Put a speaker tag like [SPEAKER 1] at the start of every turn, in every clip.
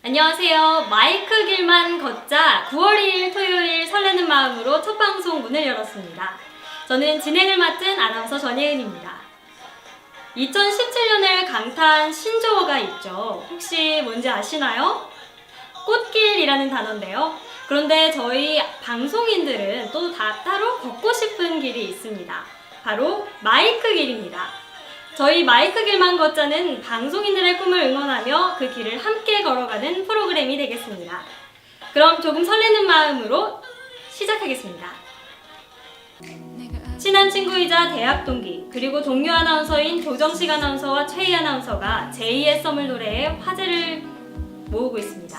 [SPEAKER 1] 안녕하세요. 마이크 길만 걷자 9월 2일 토요일 설레는 마음으로 첫 방송 문을 열었습니다. 저는 진행을 맡은 아나운서 전예은입니다. 2017년을 강타한 신조어가 있죠. 혹시 뭔지 아시나요? 꽃길이라는 단어인데요. 그런데 저희 방송인들은 또 따로 걷고 싶은 길이 있습니다. 바로 마이크 길입니다. 저희 마이크 길만 걷자는 방송인들의 꿈을 응원하며 그 길을 함께 걸어가는 프로그램이 되겠습니다. 그럼 조금 설레는 마음으로 시작하겠습니다. 친한 친구이자 대학 동기, 그리고 동료 아나운서인 조정식 아나운서와 최희 아나운서가 제2의 썸을 노래해 화제를 모으고 있습니다.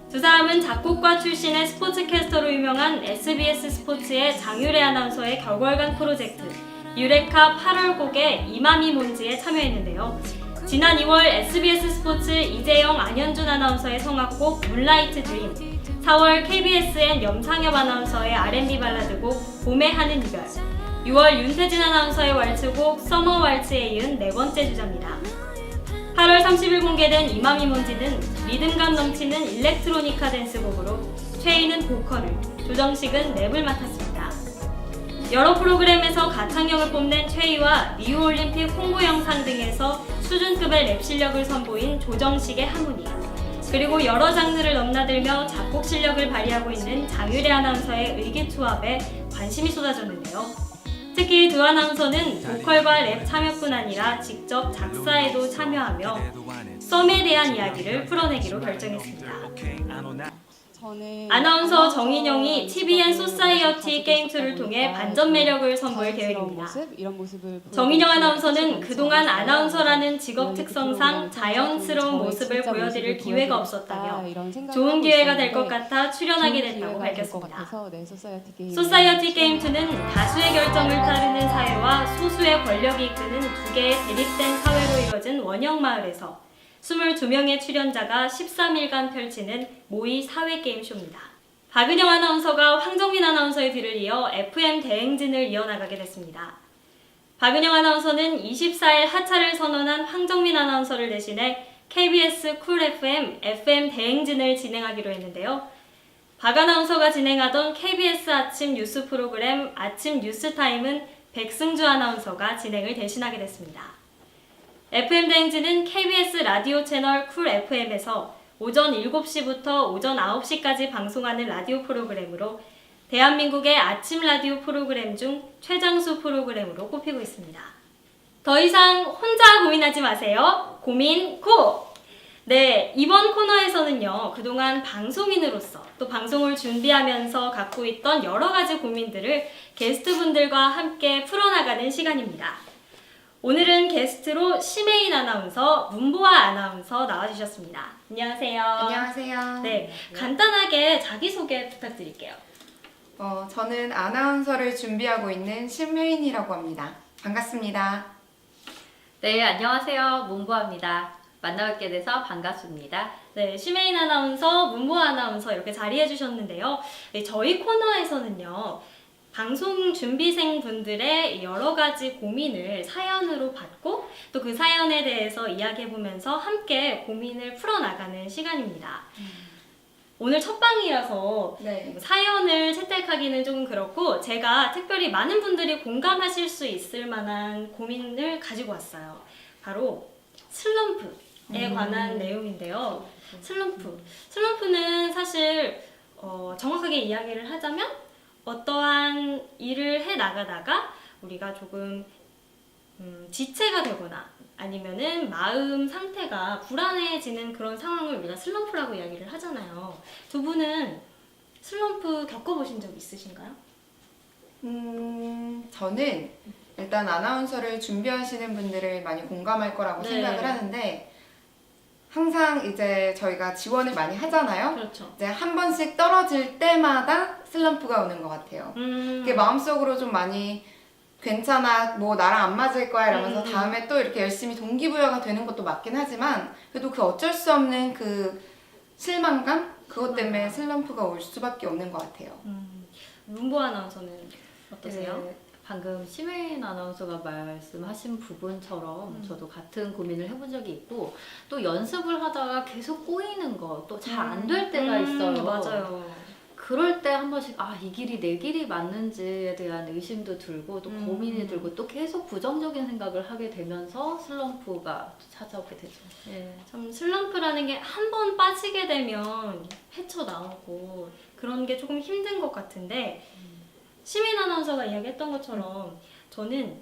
[SPEAKER 1] 두 사람은 작곡가 출신의 스포츠캐스터로 유명한 SBS 스포츠의 장유래 아나운서의 결궐간 프로젝트 유레카 8월 곡의 이맘이 뭔지에 참여했는데요. 지난 2월 SBS 스포츠 이재영 안현준 아나운서의 성악곡 문라이트 드림, 4월 KBSN 염상엽 아나운서의 R&B 발라드곡 봄에 하는 이별, 6월 윤태진 아나운서의 왈츠곡 서머 왈츠에 이은 네 번째 주자입니다. 8월 30일 공개된 이맘이 뭔지는 리듬감 넘치는 일렉트로니카 댄스곡으로 최희는 보컬을, 조정식은 랩을 맡았습니다. 여러 프로그램에서 가창력을 뽐낸 최희와 리우올림픽 홍보 영상 등에서 수준급의 랩 실력을 선보인 조정식의 하모니, 그리고 여러 장르를 넘나들며 작곡 실력을 발휘하고 있는 장유래 아나운서의 의기투합에 관심이 쏟아졌는데요. 특히 두 아나운서는 보컬과 랩 참여뿐 아니라 직접 작사에도 참여하며 썸에 대한 이야기를 풀어내기로 결정했습니다. 아나운서 정인영이 TVN 소사이어티 게임2를 통해 반전 매력을 선보일 계획입니다. 정인영 아나운서는 그동안 아나운서라는 직업 특성상 자연스러운 모습을 보여드릴 기회가 없었다며 좋은 기회가 될 것 같아 출연하게 됐다고 밝혔습니다. 소사이어티 게임2는 다수의 결정을 따르는 사회와 소수의 권력이 이끄는 두 개의 대립된 사회로 이뤄진 원형 마을에서 22명의 출연자가 13일간 펼치는 모의 사회게임쇼입니다. 박은영 아나운서가 황정민 아나운서의 뒤를 이어 FM 대행진을 이어나가게 됐습니다. 박은영 아나운서는 24일 하차를 선언한 황정민 아나운서를 대신해 KBS 쿨 FM, FM 대행진을 진행하기로 했는데요. 박 아나운서가 진행하던 KBS 아침 뉴스 프로그램 아침 뉴스타임은 백승주 아나운서가 진행을 대신하게 됐습니다. FM 대행진은 KBS 라디오 채널 쿨 FM에서 오전 7시부터 오전 9시까지 방송하는 라디오 프로그램으로 대한민국의 아침 라디오 프로그램 중 최장수 프로그램으로 꼽히고 있습니다. 더 이상 혼자 고민하지 마세요. 고민 고! 네, 이번 코너에서는요, 그동안 방송인으로서 또 방송을 준비하면서 갖고 있던 여러 가지 고민들을 게스트분들과 함께 풀어나가는 시간입니다. 오늘은 게스트로 심혜인 아나운서, 문보아 아나운서 나와주셨습니다. 안녕하세요.
[SPEAKER 2] 안녕하세요.
[SPEAKER 1] 네, 간단하게 자기소개 부탁드릴게요.
[SPEAKER 2] 저는 아나운서를 준비하고 있는 심혜인이라고 합니다. 반갑습니다.
[SPEAKER 3] 네, 안녕하세요. 문보아입니다. 만나뵙게 돼서 반갑습니다.
[SPEAKER 1] 네, 심혜인 아나운서, 문보아 아나운서 이렇게 자리해 주셨는데요. 네, 저희 코너에서는요, 방송 준비생 분들의 여러 가지 고민을 사연으로 받고 또 그 사연에 대해서 이야기해보면서 함께 고민을 풀어나가는 시간입니다. 오늘 첫 방이라서
[SPEAKER 2] 네.
[SPEAKER 1] 사연을 채택하기는 조금 그렇고 제가 특별히 많은 분들이 공감하실 수 있을 만한 고민을 가지고 왔어요. 바로 슬럼프에 관한 내용인데요. 슬럼프는 사실 정확하게 이야기를 하자면 어떠한 일을 해 나가다가 우리가 조금 지체가 되거나 아니면은 마음 상태가 불안해지는 그런 상황을 우리가 슬럼프라고 이야기를 하잖아요. 두 분은 슬럼프 겪어보신 적 있으신가요?
[SPEAKER 2] 저는 일단 아나운서를 준비하시는 분들을 많이 공감할 거라고
[SPEAKER 1] 네.
[SPEAKER 2] 생각을 하는데 항상 이제 저희가 지원을 많이 하잖아요.
[SPEAKER 1] 그렇죠.
[SPEAKER 2] 이제 한 번씩 떨어질 때마다 슬럼프가 오는 것 같아요. 그게 마음속으로 좀 많이 괜찮아, 뭐 나랑 안 맞을 거야 이러면서 다음에 또 이렇게 열심히 동기부여가 되는 것도 맞긴 하지만 그래도 그 어쩔 수 없는 그 실망감? 그것 때문에 슬럼프가 올 수밖에 없는 것 같아요.
[SPEAKER 1] 문보 아나운서는 어떠세요?
[SPEAKER 2] 네,
[SPEAKER 3] 방금 심혜인 아나운서가 말씀하신 부분처럼 저도 같은 고민을 해본 적이 있고 또 연습을 하다가 계속 꼬이는 거 또 잘 안 될 때가 있어요.
[SPEAKER 1] 맞아요.
[SPEAKER 3] 그럴 때 한 번씩 이 길이 내 길이 맞는지에 대한 의심도 들고 또 고민이 들고 또 계속 부정적인 생각을 하게 되면서 슬럼프가 찾아오게 되죠. 예.
[SPEAKER 1] 참 슬럼프라는 게 한 번 빠지게 되면 헤쳐나오고 그런 게 조금 힘든 것 같은데 시민 아나운서가 이야기했던 것처럼 저는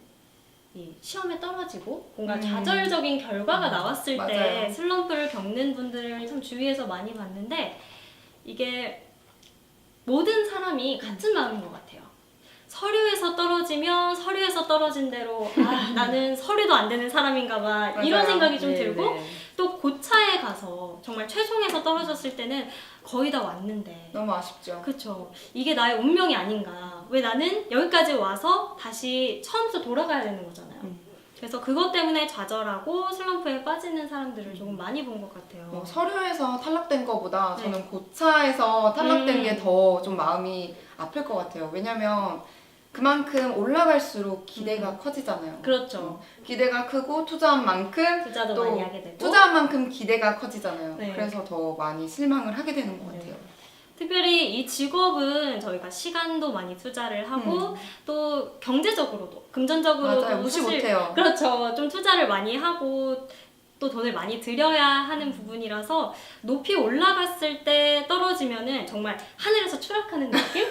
[SPEAKER 1] 이 시험에 떨어지고 뭔가 좌절적인 결과가 나왔을 때
[SPEAKER 2] 맞아요.
[SPEAKER 1] 슬럼프를 겪는 분들을 참 주위에서 많이 봤는데 이게 모든 사람이 같은 마음인 것 같아요. 서류에서 떨어지면 서류에서 떨어진 대로 나는 서류도 안 되는 사람인가 봐 이런
[SPEAKER 2] 맞아요.
[SPEAKER 1] 생각이 좀
[SPEAKER 3] 네,
[SPEAKER 1] 들고
[SPEAKER 3] 네.
[SPEAKER 1] 또 고차에 가서 정말 최종에서 떨어졌을 때는 거의 다 왔는데
[SPEAKER 2] 너무 아쉽죠.
[SPEAKER 1] 그쵸. 이게 나의 운명이 아닌가. 왜 나는 여기까지 와서 다시 처음부터 돌아가야 되는 거잖아요. 그래서 그것 때문에 좌절하고 슬럼프에 빠지는 사람들을 조금 많이 본 것 같아요.
[SPEAKER 2] 서류에서 탈락된 거보다
[SPEAKER 1] 네.
[SPEAKER 2] 저는 고차에서 탈락된 게 더 좀 마음이 아플 것 같아요. 왜냐면 그만큼 올라갈수록 기대가 커지잖아요.
[SPEAKER 1] 그렇죠.
[SPEAKER 2] 기대가 크고 투자한 만큼
[SPEAKER 1] 투자도
[SPEAKER 2] 또
[SPEAKER 1] 많이 하게 되고.
[SPEAKER 2] 투자한 만큼 기대가 커지잖아요.
[SPEAKER 1] 네.
[SPEAKER 2] 그래서 더 많이 실망을 하게 되는 것
[SPEAKER 1] 네.
[SPEAKER 2] 같아요.
[SPEAKER 1] 특별히 이 직업은 저희가 시간도 많이 투자를 하고 또 경제적으로도 금전적으로도
[SPEAKER 2] 맞아요. 무시
[SPEAKER 1] 사실
[SPEAKER 2] 못해요.
[SPEAKER 1] 그렇죠. 좀 투자를 많이 하고 또 돈을 많이 들여야 하는 부분이라서 높이 올라갔을 때 떨어지면은 정말 하늘에서 추락하는 느낌?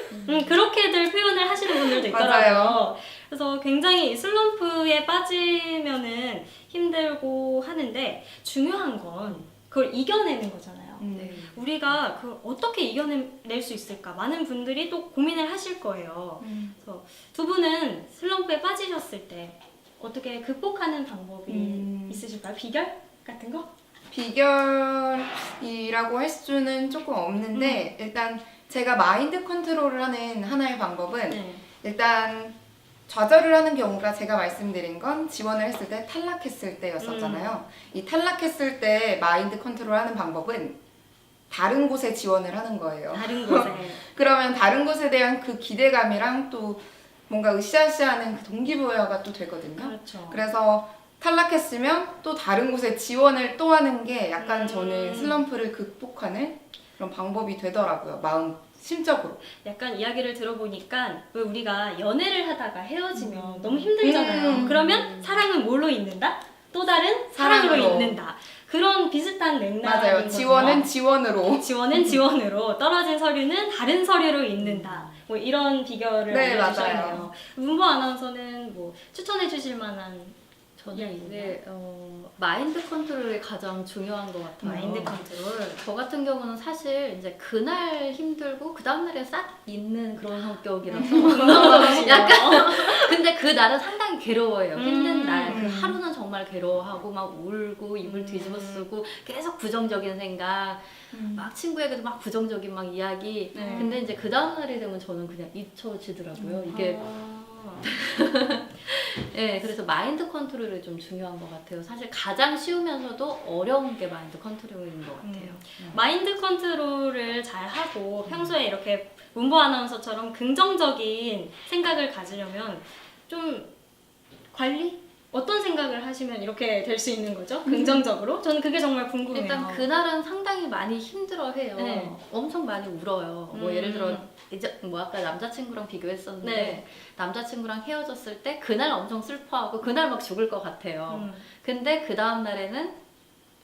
[SPEAKER 1] 그렇게들 표현을 하시는 분들도 있더라고요.
[SPEAKER 2] 맞아요.
[SPEAKER 1] 그래서 굉장히 이 슬럼프에 빠지면은 힘들고 하는데 중요한 건 그걸 이겨내는 거잖아요.
[SPEAKER 3] 네.
[SPEAKER 1] 우리가 그걸 어떻게 이겨낼 수 있을까? 많은 분들이 또 고민을 하실 거예요. 그래서 두 분은 슬럼프에 빠지셨을 때 어떻게 극복하는 방법이 있으실까요? 비결 같은 거?
[SPEAKER 2] 비결이라고 할 수는 조금 없는데 일단 제가 마인드 컨트롤을 하는 하나의 방법은
[SPEAKER 1] 네.
[SPEAKER 2] 일단 좌절을 하는 경우가 제가 말씀드린 건 지원을 했을 때 탈락했을 때였었잖아요. 이 탈락했을 때 마인드 컨트롤하는 방법은 다른 곳에 지원을 하는 거예요.
[SPEAKER 1] 다른 곳에.
[SPEAKER 2] 그러면 다른 곳에 대한 그 기대감이랑 또 뭔가 으쌰으쌰하는 그 동기부여가 또 되거든요.
[SPEAKER 1] 그렇죠.
[SPEAKER 2] 그래서 탈락했으면 또 다른 곳에 지원을 또 하는 게 약간 저는 슬럼프를 극복하는 그런 방법이 되더라고요. 마음 심적으로.
[SPEAKER 1] 약간 이야기를 들어보니까 왜 우리가 연애를 하다가 헤어지면 너무 힘들잖아요. 그러면 사랑은 뭘로 잇는다? 또 다른 사랑으로
[SPEAKER 2] 사랑으로.
[SPEAKER 1] 잇는다. 그런 비슷한 맥락인
[SPEAKER 2] 맞아요.
[SPEAKER 1] 거죠.
[SPEAKER 2] 지원은 지원으로.
[SPEAKER 1] 지원은 지원으로, 떨어진 서류는 다른 서류로 잇는다. 뭐 이런 비결을
[SPEAKER 2] 네,
[SPEAKER 1] 알려주셨네요.
[SPEAKER 2] 맞아요.
[SPEAKER 1] 문보 아나운서는 뭐 추천해 주실 만한
[SPEAKER 3] 저는
[SPEAKER 1] 이야기인가요?
[SPEAKER 3] 이게 마인드 컨트롤이 가장 중요한 것 같아요.
[SPEAKER 1] 마인드 컨트롤.
[SPEAKER 3] 저 같은 경우는 사실 이제 그날 힘들고 그 다음날에 싹 있는 그런 성격이라서 약간 근데 그 날은 상당히 괴로워요. 힘든 날. 그 하루는 정말 괴로워하고 막 울고 이불 뒤집어 쓰고 계속 부정적인 생각 막 친구에게도 막 부정적인 막 이야기
[SPEAKER 1] 네.
[SPEAKER 3] 근데 이제 그 다음날이 되면 저는 그냥 잊혀지더라고요. 이게 네, 그래서 마인드 컨트롤이 좀 중요한 것 같아요. 사실 가장 쉬우면서도 어려운 게 마인드 컨트롤인 것 같아요.
[SPEAKER 1] 마인드 컨트롤을 잘 하고 평소에 이렇게 문보 아나운서처럼 긍정적인 생각을 가지려면 좀 관리? 어떤 생각을 하시면 이렇게 될 수 있는 거죠? 긍정적으로? 저는 그게 정말 궁금해요.
[SPEAKER 3] 일단 그날은 상당히 많이 힘들어해요.
[SPEAKER 1] 네.
[SPEAKER 3] 엄청 많이 울어요. 뭐 예를 들어 이제 뭐 아까 남자친구랑 비교했었는데
[SPEAKER 1] 네.
[SPEAKER 3] 남자친구랑 헤어졌을 때 그날 엄청 슬퍼하고 그날 막 죽을 것 같아요. 근데 그 다음 날에는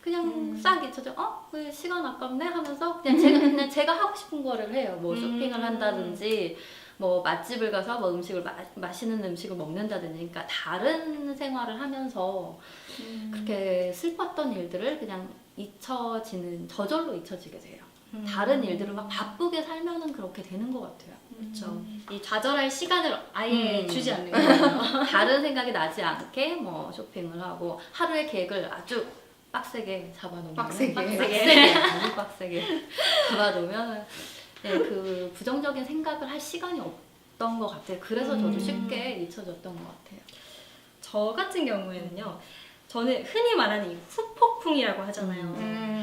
[SPEAKER 3] 그냥 싹 잊혀져. 왜 시간 아깝네 하면서 그냥 제가 하고 싶은 거를 해요. 뭐 쇼핑을 한다든지. 뭐 맛집을 가서 뭐 음식을 맛있는 음식을 먹는다든지 그러니까 다른 생활을 하면서 그렇게 슬펐던 일들을 그냥 저절로 잊혀지게 돼요. 다른 일들을 막 바쁘게 살면은 그렇게 되는 것 같아요.
[SPEAKER 1] 그렇죠. 이 좌절할 시간을 아예 주지 않는 거예요.
[SPEAKER 3] 다른 생각이 나지 않게 뭐 쇼핑을 하고 하루의 계획을 아주 빡세게 잡아놓으면
[SPEAKER 2] 빡세게.
[SPEAKER 3] 아주 빡세게 잡아놓으면 네, 그 부정적인 생각을 할 시간이 없던 것 같아요. 그래서 저도 쉽게 잊혀졌던 것 같아요.
[SPEAKER 1] 저 같은 경우에는요. 저는 흔히 말하는 이 후폭풍이라고 하잖아요.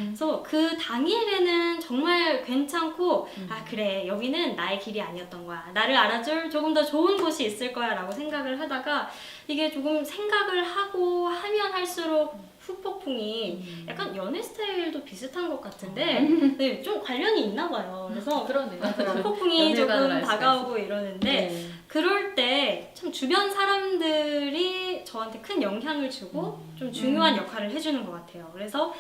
[SPEAKER 1] 그래서 그 당일에는 정말 괜찮고 아 그래 여기는 나의 길이 아니었던 거야. 나를 알아줄 조금 더 좋은 곳이 있을 거야 라고 생각을 하다가 이게 조금 생각을 하고 하면 할수록 후폭풍이 약간 연애 스타일도 비슷한 것 같은데 네, 좀 관련이 있나 봐요. 그래서
[SPEAKER 3] 그러네요.
[SPEAKER 1] 후폭풍이
[SPEAKER 3] 연애관을
[SPEAKER 1] 조금
[SPEAKER 3] 알 수가
[SPEAKER 1] 다가오고 이러는데
[SPEAKER 3] 네.
[SPEAKER 1] 그럴 때 참 주변 사람들이 저한테 큰 영향을 주고 좀 중요한 역할을 해주는 것 같아요. 그래서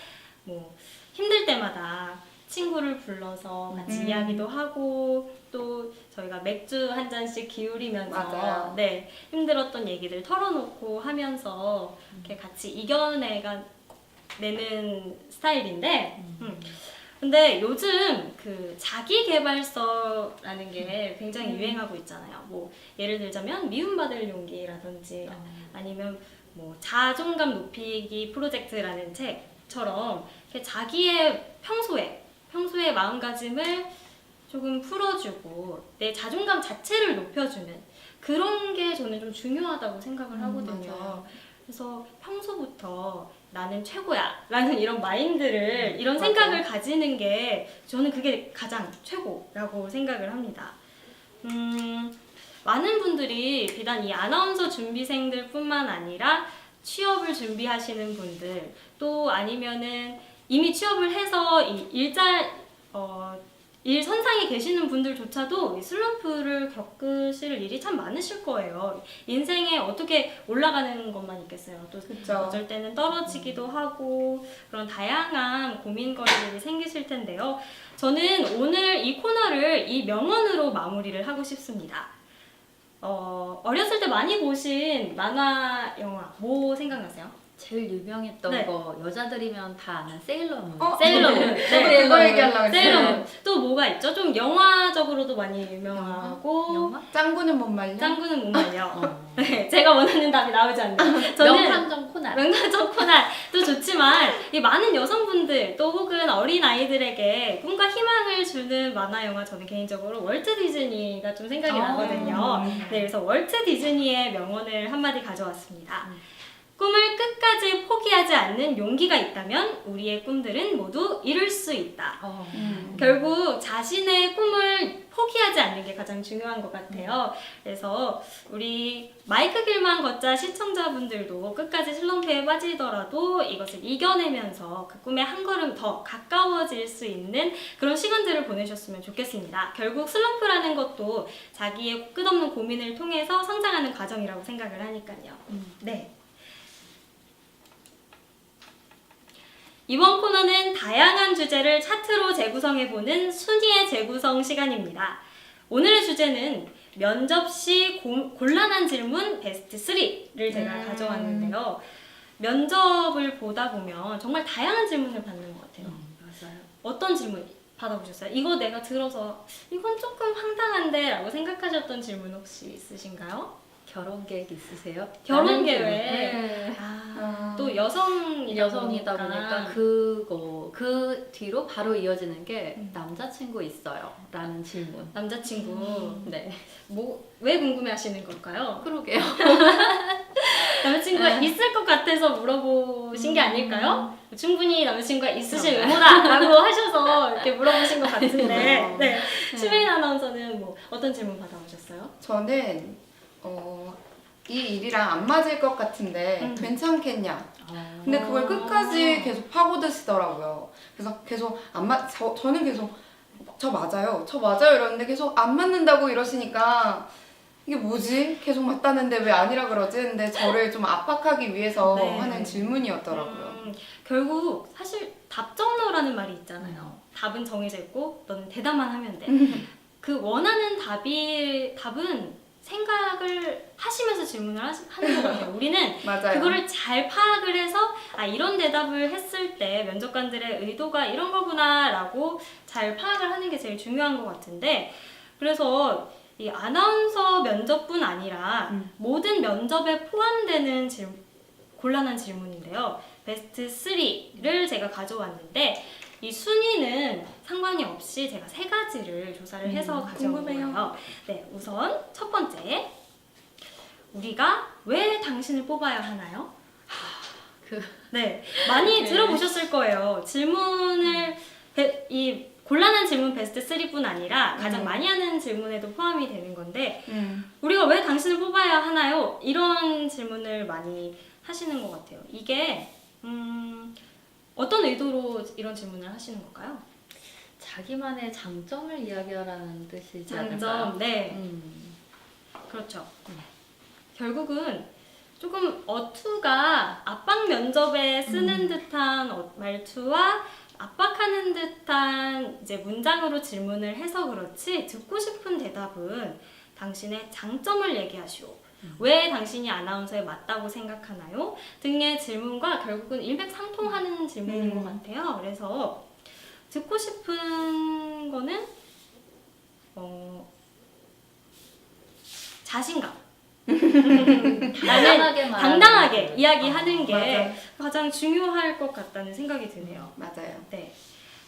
[SPEAKER 1] 뭐 힘들 때마다 친구를 불러서 같이 이야기도 하고 또 저희가 맥주 한 잔씩 기울이면서
[SPEAKER 2] 맞아요.
[SPEAKER 1] 네, 힘들었던 얘기들 털어놓고 하면서 이렇게 같이 이겨내는 스타일인데 근데 요즘 그 자기계발서라는 게 굉장히 유행하고 있잖아요. 뭐 예를 들자면 미움받을 용기라든지 아니면 뭐 자존감 높이기 프로젝트라는 책처럼 이렇게 자기의 평소의 마음가짐을 조금 풀어주고 내 자존감 자체를 높여주는 그런 게 저는 좀 중요하다고 생각을 하거든요.
[SPEAKER 2] 맞아요.
[SPEAKER 1] 그래서 평소부터 나는 최고야 라는 이런 마인드를 이런
[SPEAKER 2] 맞아요.
[SPEAKER 1] 생각을 가지는 게 저는 그게 가장 최고라고 생각을 합니다. 많은 분들이 비단 이 아나운서 준비생들 뿐만 아니라 취업을 준비하시는 분들 또 아니면은 이미 취업을 해서 일 선상에 계시는 분들조차도 이 슬럼프를 겪으실 일이 참 많으실 거예요. 인생에 어떻게 올라가는 것만 있겠어요. 또
[SPEAKER 2] 그쵸.
[SPEAKER 1] 어쩔 때는 떨어지기도 하고 그런 다양한 고민거리들이 생기실 텐데요. 저는 오늘 이 코너를 이 명언으로 마무리를 하고 싶습니다. 어렸을 때 많이 보신 만화 영화 뭐 생각나세요?
[SPEAKER 3] 제일 유명했던
[SPEAKER 1] 네.
[SPEAKER 3] 거 여자들이면 다 아는 세일러문.
[SPEAKER 1] 세일러문.
[SPEAKER 2] 저도 그거 얘기하려고 했어요.
[SPEAKER 1] 세일러문. 또 뭐가 있죠? 좀 영화적으로도 많이 유명하고
[SPEAKER 3] 영화?
[SPEAKER 2] 짱구는 못 말려?
[SPEAKER 1] 짱구는 못 말려.
[SPEAKER 3] 어.
[SPEAKER 1] 네, 제가 원하는 답이 나오지 않네요. 저는
[SPEAKER 3] 명탐정 코난.
[SPEAKER 1] 명탐정 코난도 좋지만 이 많은 여성분들 또 혹은 어린 아이들에게 꿈과 희망을 주는 만화 영화 저는 개인적으로 월트 디즈니가 좀 생각이 나거든요. 네, 그래서 월트 디즈니의 명언을 한마디 가져왔습니다. 꿈을 끝까지 포기하지 않는 용기가 있다면 우리의 꿈들은 모두 이룰 수 있다. 결국 자신의 꿈을 포기하지 않는 게 가장 중요한 것 같아요. 그래서 우리 마이크 길만 걷자 시청자분들도 끝까지 슬럼프에 빠지더라도 이것을 이겨내면서 그 꿈에 한 걸음 더 가까워질 수 있는 그런 시간들을 보내셨으면 좋겠습니다. 결국 슬럼프라는 것도 자기의 끝없는 고민을 통해서 성장하는 과정이라고 생각을 하니까요. 네. 이번 코너는 다양한 주제를 차트로 재구성해보는 순위의 재구성 시간입니다. 오늘의 주제는 면접 시 곤란한 질문 베스트 3를 제가 가져왔는데요. 면접을 보다 보면 정말 다양한 질문을 받는 것 같아요.
[SPEAKER 3] 맞아요.
[SPEAKER 1] 어떤 질문 받아보셨어요? 이거 내가 들어서 이건 조금 황당한데 라고 생각하셨던 질문 혹시 있으신가요?
[SPEAKER 3] 결혼 계획 있으세요?
[SPEAKER 1] 결혼
[SPEAKER 3] 라는
[SPEAKER 1] 계획.
[SPEAKER 3] 질문. 네.
[SPEAKER 1] 또
[SPEAKER 3] 여성이다 보니까 그 뒤로 바로 이어지는 게 남자친구 있어요? 라는 질문.
[SPEAKER 1] 남자친구
[SPEAKER 3] 네.
[SPEAKER 1] 왜 궁금해하시는 걸까요?
[SPEAKER 3] 그러게요.
[SPEAKER 1] 남자친구가 있을 것 같아서 물어보신 게 아닐까요? 충분히 남자친구가 있으신 의무다라고 하셔서 이렇게 물어보신 것 같은데 네. 수민 아나운서는 뭐 어떤 질문 받아보셨어요?
[SPEAKER 2] 저는 이 일이랑 안 맞을 것 같은데 괜찮겠냐? 근데 그걸 끝까지 계속 파고드시더라고요. 그래서 계속 저는 계속 저 맞아요 이러는데 계속 안 맞는다고 이러시니까 이게 뭐지? 계속 맞다는데 왜 아니라 그러지? 근데 저를 좀 압박하기 위해서 하는 질문이었더라고요.
[SPEAKER 1] 결국 사실 답정너라는 말이 있잖아요. 답은 정해져 있고 너는 대답만 하면 돼. 그 원하는 답은 생각을 하시면서 질문을 하는 것 같아요. 우리는
[SPEAKER 2] 맞아요.
[SPEAKER 1] 그거를 잘 파악을 해서 이런 대답을 했을 때 면접관들의 의도가 이런 거구나 라고 잘 파악을 하는 게 제일 중요한 것 같은데 그래서 이 아나운서 면접뿐 아니라 모든 면접에 포함되는 곤란한 질문인데요. 베스트 3를 제가 가져왔는데 이 순위는 상관이 없이 제가 3가지를 조사를 해서 가져온 거예요. 네, 우선 첫 번째, 우리가 왜 당신을 뽑아야 하나요? 네, 많이
[SPEAKER 3] 네.
[SPEAKER 1] 들어보셨을 거예요. 질문을 이 곤란한 질문 베스트 3뿐 아니라 가장 많이 하는 질문에도 포함이 되는 건데 우리가 왜 당신을 뽑아야 하나요? 이런 질문을 많이 하시는 것 같아요. 이게 어떤 의도로 이런 질문을 하시는 걸까요?
[SPEAKER 3] 자기만의 장점을 이야기하라는 뜻이지
[SPEAKER 1] 장점,
[SPEAKER 3] 않을까요?
[SPEAKER 1] 네. 그렇죠. 결국은 조금 어투가 압박 면접에 쓰는 듯한 말투와 압박하는 듯한 이제 문장으로 질문을 해서 그렇지 듣고 싶은 대답은 당신의 장점을 얘기하시오. 왜 당신이 아나운서에 맞다고 생각하나요? 등의 질문과 결국은 일맥상통하는 질문인 것 같아요. 그래서 듣고 싶은 거는 자신감. 나는 당당하게 이야기하는 게
[SPEAKER 2] 맞아.
[SPEAKER 1] 가장 중요할 것 같다는 생각이 드네요.
[SPEAKER 2] 맞아요.
[SPEAKER 1] 네.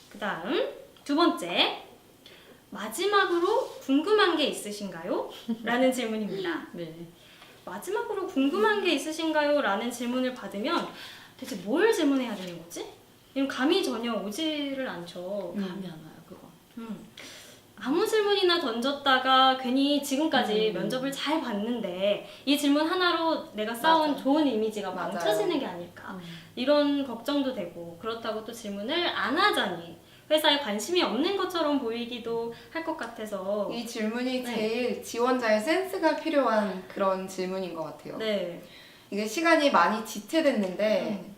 [SPEAKER 1] 그 다음 두 번째, 마지막으로 궁금한 게 있으신가요? 라는 질문입니다.
[SPEAKER 3] 네.
[SPEAKER 1] 마지막으로 궁금한 게 있으신가요? 라는 질문을 받으면 대체 뭘 질문해야 되는 거지? 이런 감이 전혀 오지를 않죠.
[SPEAKER 3] 감이 안 와요, 그거.
[SPEAKER 1] 아무 질문이나 던졌다가 괜히 지금까지 면접을 잘 봤는데 이 질문 하나로 내가 쌓은
[SPEAKER 2] 맞아.
[SPEAKER 1] 좋은 이미지가
[SPEAKER 2] 맞아요.
[SPEAKER 1] 망쳐지는 게 아닐까 이런 걱정도 되고, 그렇다고 또 질문을 안 하자니 회사에 관심이 없는 것처럼 보이기도 할 것 같아서
[SPEAKER 2] 이 질문이
[SPEAKER 1] 네.
[SPEAKER 2] 제일 지원자의 센스가 필요한 그런 질문인 것 같아요.
[SPEAKER 1] 네.
[SPEAKER 2] 이게 시간이 많이 지체됐는데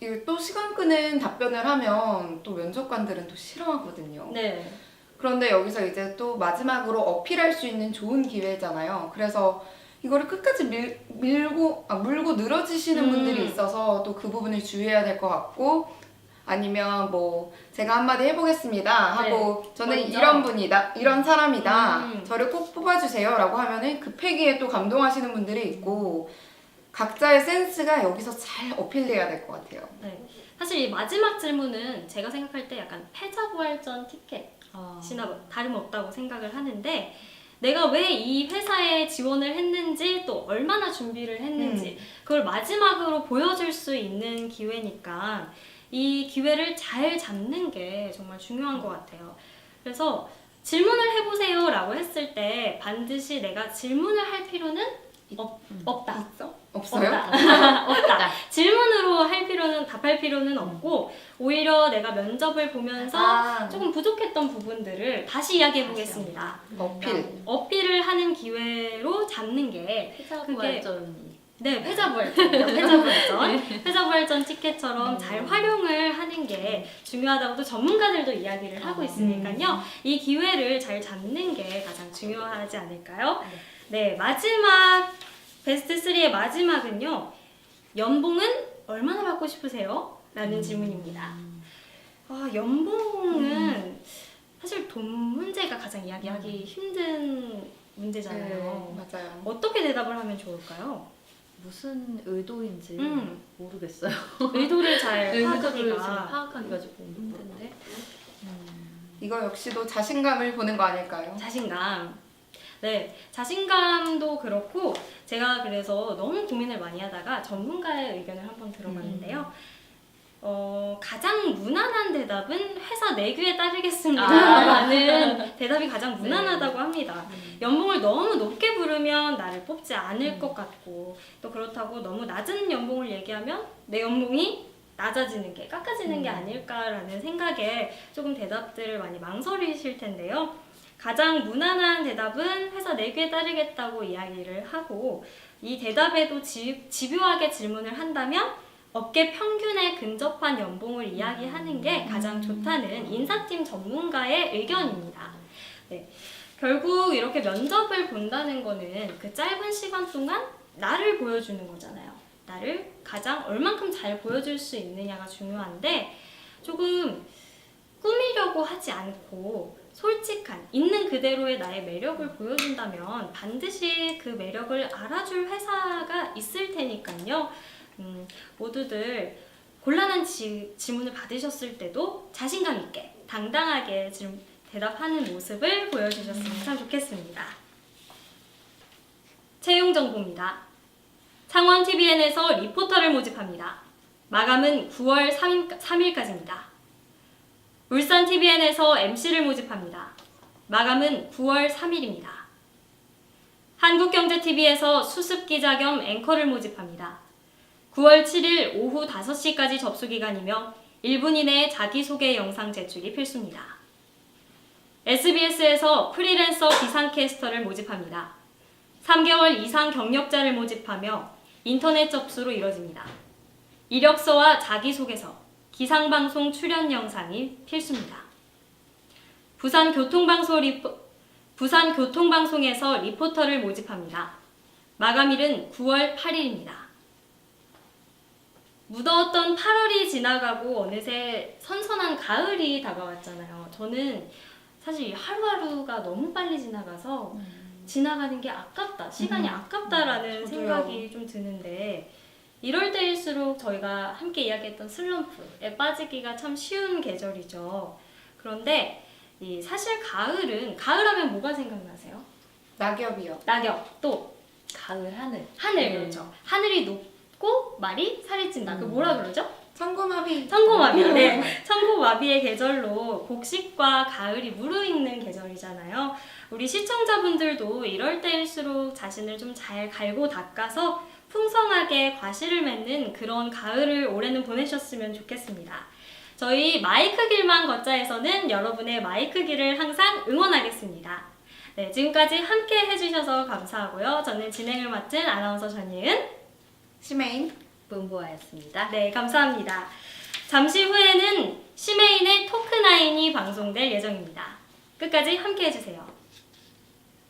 [SPEAKER 2] 이게 또 시간 끄는 답변을 하면 또 면접관들은 또 싫어하거든요.
[SPEAKER 1] 네.
[SPEAKER 2] 그런데 여기서 이제 또 마지막으로 어필할 수 있는 좋은 기회잖아요. 그래서 이거를 끝까지 물고 늘어지시는 분들이 있어서 또 그 부분을 주의해야 될 것 같고, 아니면 뭐 제가 한마디 해보겠습니다 하고 저는
[SPEAKER 1] 먼저.
[SPEAKER 2] 이런 분이다, 이런 사람이다, 저를 꼭 뽑아주세요 라고 하면은 그 패기에 또 감동하시는 분들이 있고, 각자의 센스가 여기서 잘 어필돼야 될 것 같아요.
[SPEAKER 1] 네. 사실 이 마지막 질문은 제가 생각할 때 약간 패자부활전 티켓이나 다름없다고 생각을 하는데, 내가 왜 이 회사에 지원을 했는지 또 얼마나 준비를 했는지 그걸 마지막으로 보여줄 수 있는 기회니까 이 기회를 잘 잡는 게 정말 중요한 것 같아요. 그래서 질문을 해보세요 라고 했을 때 반드시 내가 질문을 할 필요는 없다.
[SPEAKER 2] 있어? 없어요?
[SPEAKER 1] 없다. 질문으로 할 필요는, 답할 필요는 없고, 오히려 내가 면접을 보면서 조금 부족했던 부분들을 다시 이야기해 보겠습니다. 어필을 하는 기회로 잡는 게
[SPEAKER 3] 패자부활전이.
[SPEAKER 1] 네, 패자부활전. 패자부활전 티켓처럼 잘 활용을 하는 게 중요하다고 또 전문가들도 이야기를 하고 있으니까요. 이 기회를 잘 잡는 게 가장 중요하지 않을까요? 네, 마지막 베스트 3의 마지막은요. 연봉은 얼마나 받고 싶으세요? 라는 질문입니다. 연봉은 사실 돈 문제가 가장 이야기하기 힘든 문제잖아요.
[SPEAKER 2] 네, 맞아요.
[SPEAKER 1] 어떻게 대답을 하면 좋을까요?
[SPEAKER 3] 무슨 의도인지 모르겠어요.
[SPEAKER 1] 의도를 잘
[SPEAKER 3] 의도를
[SPEAKER 1] 파악하기가
[SPEAKER 3] 파악하기가 조금 힘든데.
[SPEAKER 2] 이거 역시도 자신감을 보는 거 아닐까요?
[SPEAKER 1] 자신감. 네, 자신감도 그렇고, 제가 그래서 너무 고민을 많이 하다가 전문가의 의견을 한번 들어봤는데요. 가장 무난한 대답은 회사 내규에 따르겠습니다 라는 대답이 가장 무난하다고 합니다. 연봉을 너무 높게 부르면 나를 뽑지 않을 것 같고, 또 그렇다고 너무 낮은 연봉을 얘기하면 내 연봉이 낮아지는 게, 깎아지는 게 아닐까라는 생각에 조금 대답들을 많이 망설이실 텐데요. 가장 무난한 대답은 회사 내규에 따르겠다고 이야기를 하고, 이 대답에도 집요하게 질문을 한다면 업계 평균에 근접한 연봉을 이야기하는 게 가장 좋다는 인사팀 전문가의 의견입니다. 네. 결국 이렇게 면접을 본다는 거는 그 짧은 시간 동안 나를 보여주는 거잖아요. 나를 가장 얼만큼 잘 보여줄 수 있느냐가 중요한데, 조금 꾸미려고 하지 않고 솔직한, 있는 그대로의 나의 매력을 보여준다면 반드시 그 매력을 알아줄 회사가 있을 테니까요. 모두들 곤란한 질문을 받으셨을 때도 자신감 있게 당당하게 대답하는 모습을 보여주셨으면 참 좋겠습니다. 채용 정보입니다. 창원 TVN에서 리포터를 모집합니다. 마감은 9월 3일까지입니다. 울산 TVN에서 MC를 모집합니다. 마감은 9월 3일입니다. 한국경제TV에서 수습기자 겸 앵커를 모집합니다. 9월 7일 오후 5시까지 접수기간이며 1분 이내에 자기소개 영상 제출이 필수입니다. SBS에서 프리랜서 기상캐스터를 모집합니다. 3개월 이상 경력자를 모집하며 인터넷 접수로 이뤄집니다. 이력서와 자기소개서, 기상방송 출연 영상이 필수입니다. 부산교통방송에서 리포터를 모집합니다. 마감일은 9월 8일입니다. 무더웠던 8월이 지나가고 어느새 선선한 가을이 다가왔잖아요. 저는 사실 하루하루가 너무 빨리 지나가서 지나가는 게 아깝다, 시간이 아깝다라는
[SPEAKER 2] 저도요.
[SPEAKER 1] 생각이 좀 드는데 이럴 때일수록 저희가 함께 이야기했던 슬럼프에 빠지기가 참 쉬운 계절이죠. 그런데 사실 가을하면 뭐가 생각나세요?
[SPEAKER 2] 낙엽이요.
[SPEAKER 1] 낙엽, 또
[SPEAKER 3] 가을 하늘.
[SPEAKER 1] 그렇죠. 하늘이 높고 말이 살이 찐다. 그 뭐라 그러죠?
[SPEAKER 2] 천고마비.
[SPEAKER 1] 천고마비. 네. 천고마비의 계절로 곡식과 가을이 무르익는 계절이잖아요. 우리 시청자분들도 이럴 때일수록 자신을 좀 잘 갈고 닦아서 풍성하게 과실을 맺는 그런 가을을 올해는 보내셨으면 좋겠습니다. 저희 마이크 길만 걷자에서는 여러분의 마이크 길을 항상 응원하겠습니다. 네, 지금까지 함께 해주셔서 감사하고요. 저는 진행을 맡은 아나운서 전예은,
[SPEAKER 2] 시메인.
[SPEAKER 3] 문보아였습니다.
[SPEAKER 1] 네, 감사합니다. 잠시 후에는 시메인의 토크나인이 방송될 예정입니다. 끝까지 함께 해주세요.